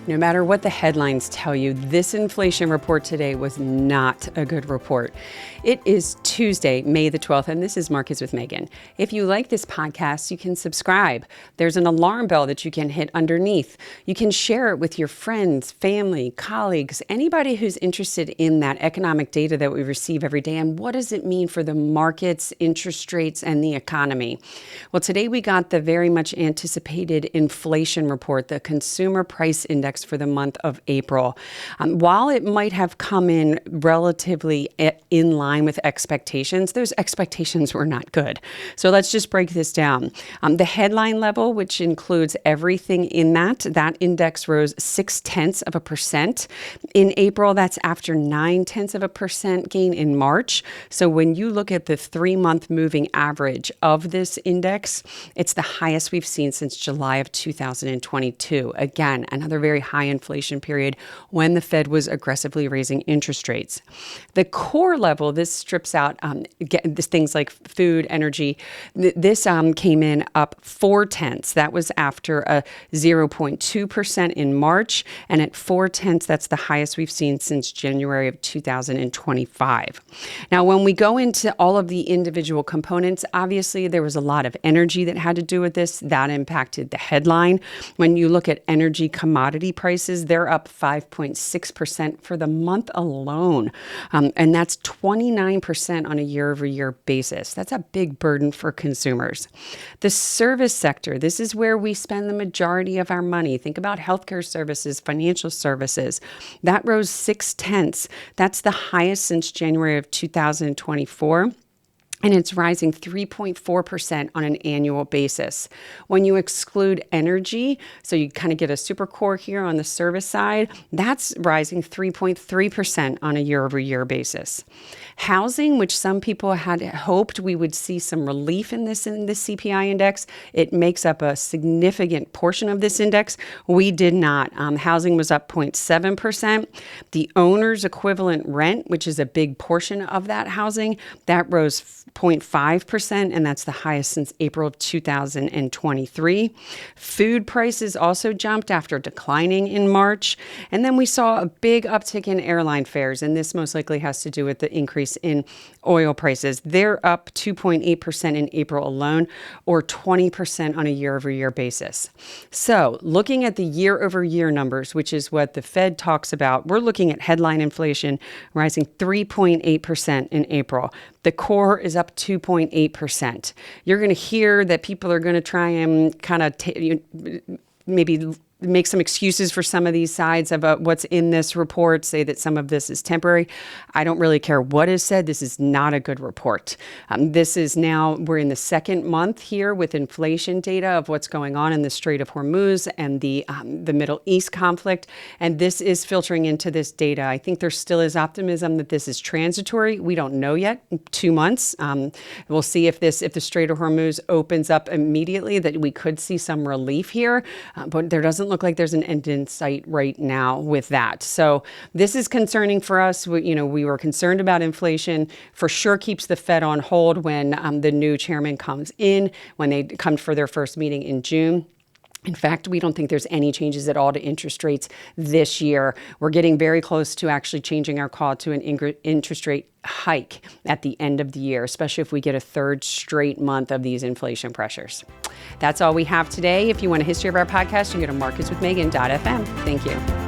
No matter what the headlines tell you, this inflation report today was not a good report. It is Tuesday, May the 12th, and this is Markets with Megan. If you like this podcast, you can subscribe. There's an alarm bell that you can hit underneath. You can share it with your friends, family, colleagues, anybody who's interested in that economic data that we receive every day. And what does it mean for the markets, interest rates, and the economy? Well, today we got the very much anticipated inflation report, the Consumer Price Index for the month of April. While it might have come in relatively in line with expectations, those expectations were not good. So let's just break this down. The headline level, which includes everything in that index rose 0.6% in April. That's after 0.9% gain in March. So when you look at the 3-month moving average of this index, it's the highest we've seen since July of 2022. Again, another very high inflation period when the Fed was aggressively raising interest rates. The core level, this strips out things like food, energy. This came in up 0.4. That was after a 0.2% in March. And at 0.4, that's the highest we've seen since January of 2025. Now, when we go into all of the individual components, obviously there was a lot of energy that had to do with this. That impacted the headline. When you look at energy commodity prices, they're up 5.6% for the month alone. And that's 29% on a year-over-year basis. That's a big burden for consumers. The service sector, this is where we spend the majority of our money. Think about healthcare services, financial services. That rose 0.6. That's the highest since January of 2024. And it's rising 3.4% on an annual basis. When you exclude energy, so you kind of get a super core here on the service side, that's rising 3.3% on a year-over-year basis. Housing, which some people had hoped we would see some relief in the CPI index, it makes up a significant portion of this index. We did not. Housing was up 0.7%. The owner's equivalent rent, which is a big portion of that housing, that rose 0.5%, and that's the highest since April 2023. Food prices also jumped after declining in March. And then we saw a big uptick in airline fares, and this most likely has to do with the increase in oil prices. They're up 2.8% in April alone, or 20% on a year-over-year basis. So looking at the year-over-year numbers, which is what the Fed talks about, we're looking at headline inflation rising 3.8% in April. The core is up 2.8%. You're going to hear that people are going to try and kind of maybe make some excuses for some of these sides about what's in this report, say that some of this is temporary. I don't really care what is said. This is not a good report. This is now, we're in the second month here with inflation data of what's going on in the Strait of Hormuz and the Middle East conflict. And this is filtering into this data. I think there still is optimism that this is transitory. We don't know yet. 2 months. We'll see if the Strait of Hormuz opens up immediately, that we could see some relief here. But there doesn't look like there's an end in sight right now with that. So this is concerning for us. We were concerned about inflation. For sure keeps the Fed on hold when the new chairman comes in, when they come for their first meeting in June. In fact, we don't think there's any changes at all to interest rates this year. We're getting very close to actually changing our call to an interest rate hike at the end of the year, especially if we get a third straight month of these inflation pressures. That's all we have today. If you want a history of our podcast, you can go to marketswithmegan.fm. Thank you.